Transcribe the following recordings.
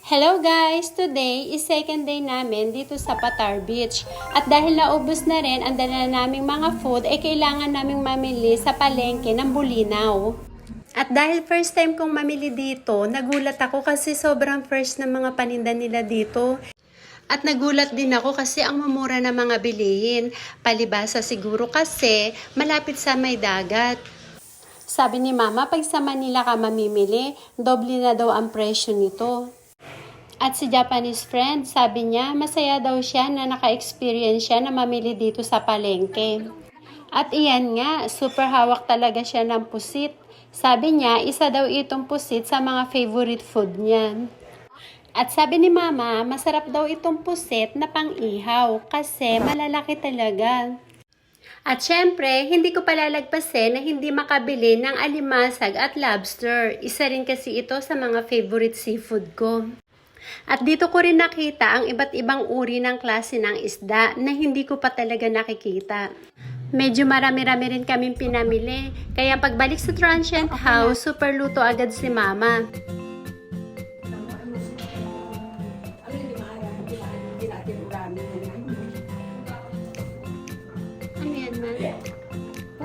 Hello guys! Today is second day namin dito sa Patar Beach. At dahil naubos na rin ang dala naming mga food, ay kailangan naming mamili sa palengke ng Bulinaw. At dahil first time kong mamili dito, nagulat ako kasi sobrang fresh ng mga paninda nila dito. At nagulat din ako kasi ang mamura ng mga bilihin. Palibasa siguro kasi malapit sa may dagat. Sabi ni Mama, pag sa Manila ka mamimili, doble na daw ang presyo nito. At si Japanese friend, sabi niya, masaya daw siya na naka-experience siya na mamili dito sa palengke. At iyan nga, super hawak talaga siya ng pusit. Sabi niya, isa daw itong pusit sa mga favorite food niya. At sabi ni Mama, masarap daw itong pusit na pang-ihaw kasi malalaki talaga. At syempre, hindi ko palalagpasin na hindi makabili ng alimasag at lobster. Isa rin kasi ito sa mga favorite seafood ko. At dito ko rin nakita ang iba't ibang uri ng klase ng isda na hindi ko pa talaga nakikita. Medyo marami-rami rin kaming pinamili, kaya pagbalik sa transient house, super luto agad si Mama. Ayan na.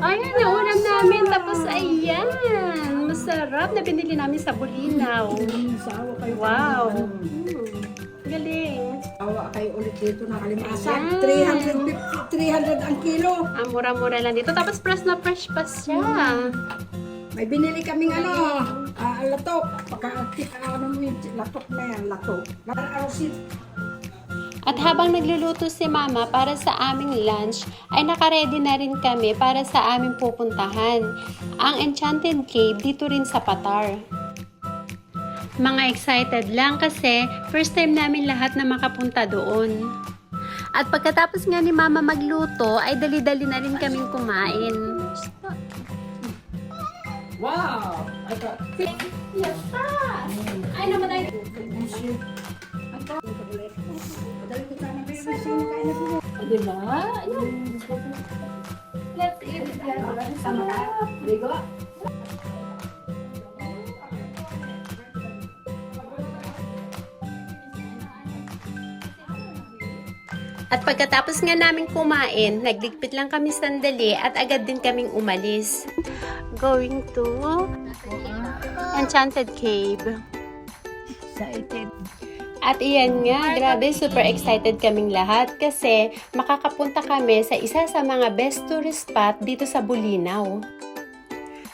Ayan, yung ulam namin. Tapos ayan, masarap na binili namin sa Bulinaw. Wow. Galing. Awa kayo ulit dito na kalimasag. 350, 300 ang kilo. Ang mura-mura lang dito. Tapos fresh na fresh pa siya. May binili kaming latok. Latok na yan, latok. At habang nagluluto si Mama para sa aming lunch, ay nakaredy na rin kami para sa aming pupuntahan. Ang Enchanted Cave dito rin sa Patar. Mga excited lang kasi first time namin lahat na makapunta doon. At pagkatapos nga ni Mama magluto, ay dali-dali na rin kaming kumain. Wow! Yata! Ay, namatay! Diba? Let's eat it. Sama ka? Ligo? At pagkatapos nga namin kumain, nagligpit lang kami sandali at agad din kaming umalis. Going to Enchanted Cave. Excited. At iyan nga, grabe, super excited kaming lahat kasi makakapunta kami sa isa sa mga best tourist spot dito sa Bulinaw.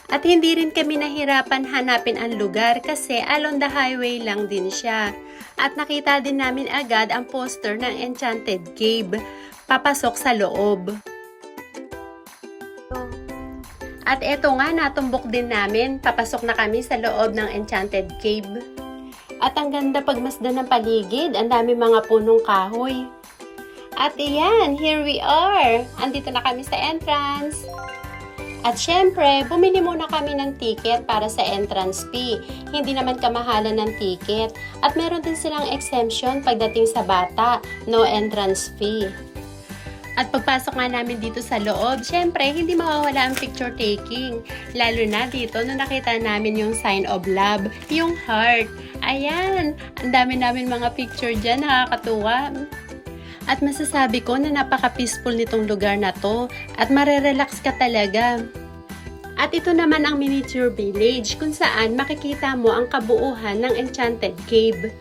At hindi rin kami nahirapan hanapin ang lugar kasi along the highway lang din siya. At nakita din namin agad ang poster ng Enchanted Cave, papasok sa loob. At eto nga, natumbok din namin, papasok na kami sa loob ng Enchanted Cave. At ang ganda pagmasdan ng paligid, ang dami mga punong kahoy. At iyan, here we are! Andito na kami sa entrance. At syempre, bumili muna kami ng ticket para sa entrance fee. Hindi naman kamahalan ng ticket. At meron din silang exemption pagdating sa bata, no entrance fee. At pagpasok nga namin dito sa loob, syempre, hindi mawawala ang picture taking. Lalo na dito, nung nakita namin yung sign of love, yung heart. Ayan, ang dami namin mga picture dyan, nakakatuwa. At masasabi ko na napaka-peaceful nitong lugar na to at marerelax ka talaga. At ito naman ang miniature village kung saan makikita mo ang kabuuhan ng Enchanted Cave.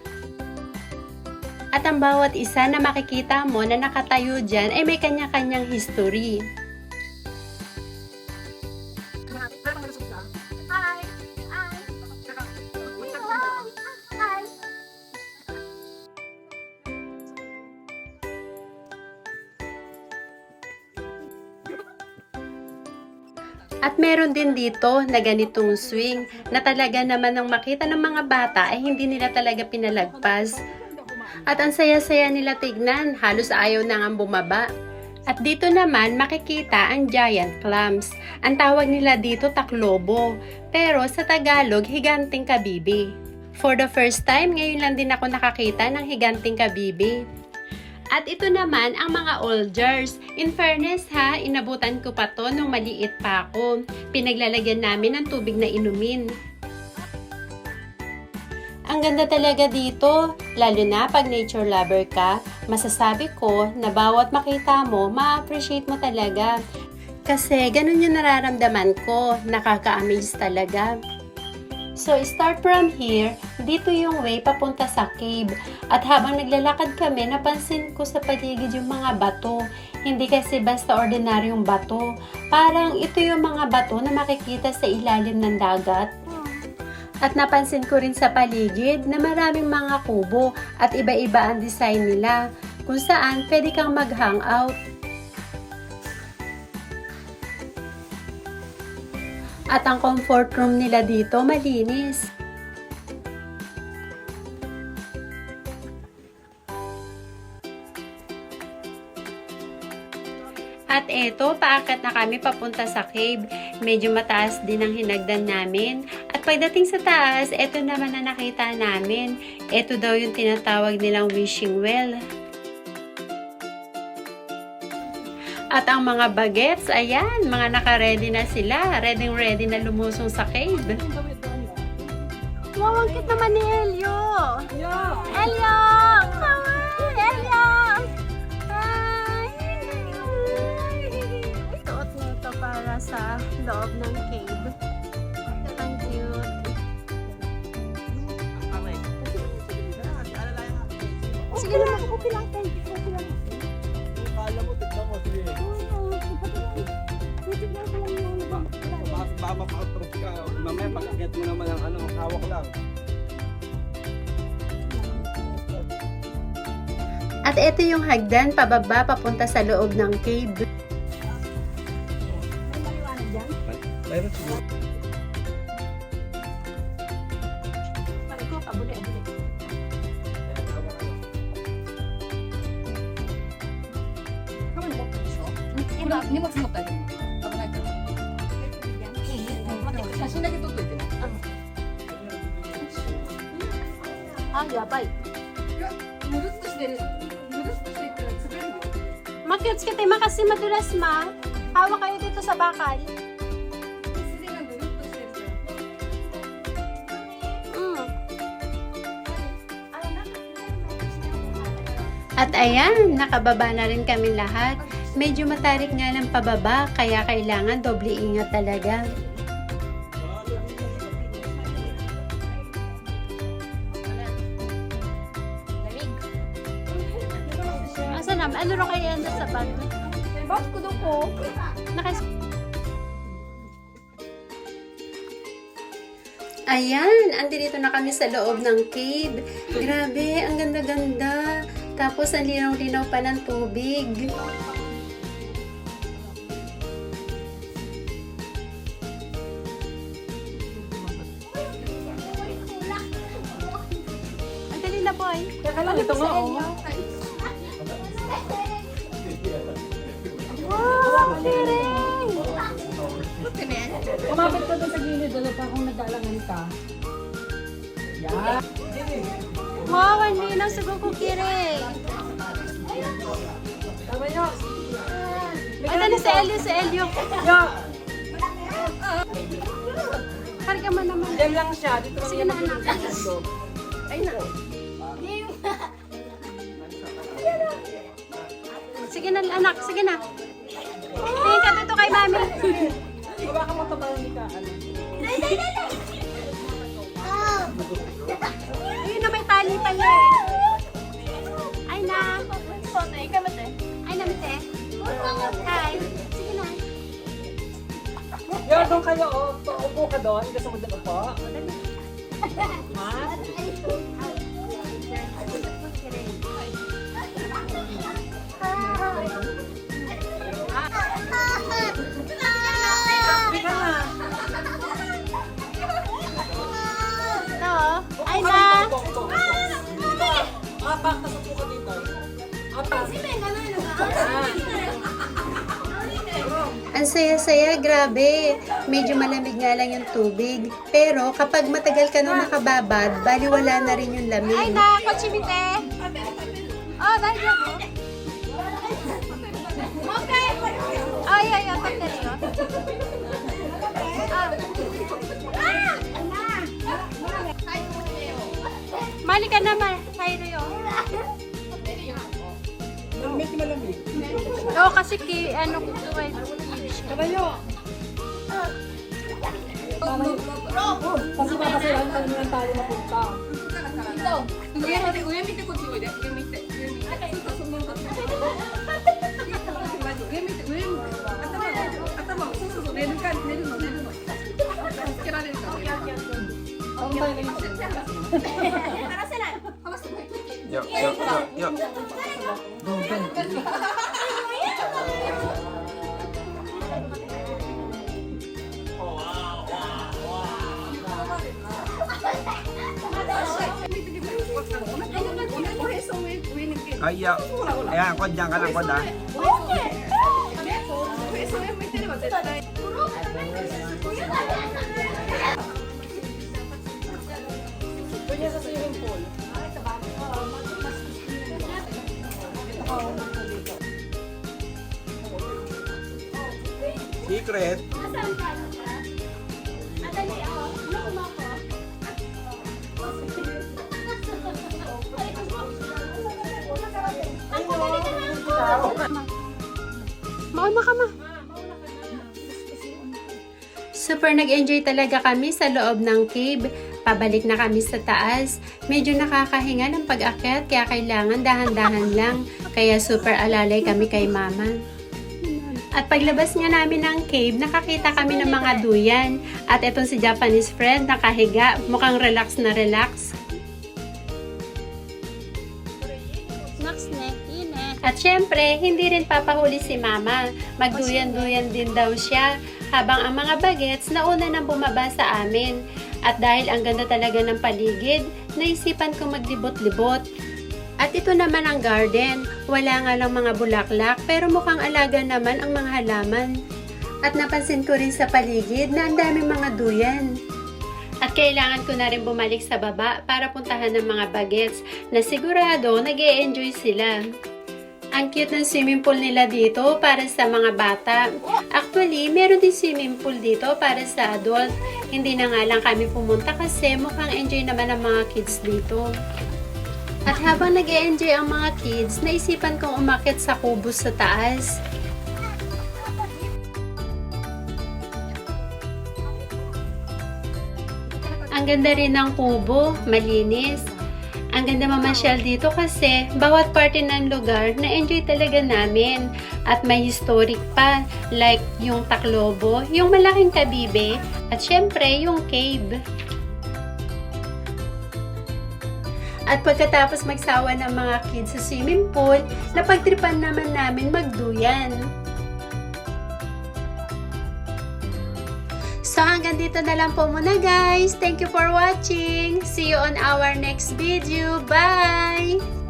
At ang bawat isa na makikita mo na nakatayo dyan ay may kanya-kanyang history. At meron din dito na ganitong swing na talaga naman nang makita ng mga bata ay hindi nila talaga pinalagpas. At ang saya-saya nila tignan, halos ayaw na nga bumaba. At dito naman makikita ang giant clams. Ang tawag nila dito taklobo, pero sa Tagalog higanting kabibi. For the first time, ngayon lang din ako nakakita ng higanting kabibi. At ito naman ang mga olders. In fairness ha, inabutan ko pa to nung maliit pa ako. Pinaglalagyan namin ng tubig na inumin. Ang ang ganda talaga dito. Lalo na pag nature lover ka, masasabi ko na bawat makita mo, ma-appreciate mo talaga. Kasi ganun yung nararamdaman ko, nakaka-amaze talaga. So, start from here, dito yung way papunta sa cave. At habang naglalakad kami, napansin ko sa paligid yung mga bato. Hindi kasi basta ordinaryong bato. Parang ito yung mga bato na makikita sa ilalim ng dagat. At napansin ko rin sa paligid na maraming mga kubo at iba-iba ang design nila, kung saan pwede kang mag-hangout. At ang comfort room nila dito malinis. At eto, paakyat na kami papunta sa cave. Medyo mataas din ang hinagdan namin. At pagdating sa taas, eto naman na nakita namin. Eto daw yung tinatawag nilang wishing well. At ang mga bagets, ayan, mga naka-ready na sila. Ready na lumusong sa cave. Wow, ang cute naman ni Elio! Elio! Hi! Elio! Hi! Suot na ito para sa loob ng cave. Ang cute. Sige naman, okay lang tayo. Okay lang. Kala mo, tignan mo, sige. Baka mapaka-approach ka. Mamaya, pag-get mo naman ang ano, hawak lang. At ito yung hagdan pababa papunta sa loob ng cave. Mayroon siguro. Makyuts kita kasi madulas ma. Hawak kayo dito sa bakal. At ayan, nakababa na rin kami lahat. Medyo matarik nga ng pababa, kaya kailangan doble ingat talaga. Asa na? Ano rin kaya yan sa bag? Bak ko doon po. Ayan, andito na kami sa loob ng cave. Grabe, ang ganda-ganda. Tapos, ang linaw-linaw pa ng tubig. Ang dali na, boy. Teka lang, ito nga oh. Wow, liring! Kumapit ka doon sa gilid, ano pa kung nadalangan ka. Yan. Wow, ang linaw sa kukukiring. Tama nyo. Ito na si Elio, Yo, Karga mo naman. diyan lang siya. Dito Sige na, anak. Ay na. Sige na, anak. Sige na. Tingin ka dito kay mami. Baka matabalan ni ka. Ayun na, may tali pala. Ay na. Ay na, mite. Hi. Sige na. Yo, doon kayo oh. Upo ka doon. Gusto mo dito po. Ha? Sige na. Ito. Ay na. Apak, nasupo ka dito. Apak. Ang saya-saya, grabe. Medyo malamig nga lang yung tubig. Pero kapag matagal ka nung nakababad, baliwala na rin yung lamig. Ay na, kochimite. Oh, dahil yan. Okay. Ay, tatali ko. halika naman. Tayo yun. Medyo malamig. Oo, kasi ano ko ito eh. Kabayo. Kasi papasayahan ka naman tayo mapunta. Yo, yo, yo, yo. Ay, yo. Ayan, kod dyan ka lang, kod ah. Pwede sa swimming pool. Secret. Mauna ka ma. Super nag-enjoy talaga kami sa loob ng cave. Pabalik na kami sa taas. Medyo nakakahinga ng pag-akyat kaya kailangan dahan-dahan lang. Kaya super alalay kami kay mama. At paglabas nga namin ng cave, nakakita kami ng mga duyan. At etong si Japanese friend, nakahiga. Mukhang relax na relax. At syempre, hindi rin papahuli si mama. Magduyan-duyan din daw siya. Habang ang mga bagets nauna nang bumaba sa amin. At dahil ang ganda talaga ng paligid, naisipan kong maglibot-libot. At ito naman ang garden. Wala nga lang mga bulaklak, pero mukhang alaga naman ang mga halaman. At napansin ko rin sa paligid na ang daming mga duyan. At kailangan ko na rin bumalik sa baba para puntahan ng mga bagets na sigurado nag-e-enjoy sila. Ang cute ng swimming pool nila dito para sa mga bata. Actually, meron din swimming pool dito para sa adult. Hindi na nga lang kami pumunta kasi mukhang enjoy naman ang mga kids dito. At habang nag-e-enjoy ang mga kids, naisipan kong umakyat sa kubos sa taas. Ang ganda rin ng kubo, malinis. Ang ganda mamasyal dito kasi bawat parte ng lugar na-enjoy talaga namin. At may historic pa, like yung Taclobo, yung malaking Kabibe, at syempre yung cave. At pagkatapos magsawa ng mga kids sa swimming pool, napagtripan naman namin magduyan. So hanggang dito na lang po muna guys. Thank you for watching. See you on our next video. Bye!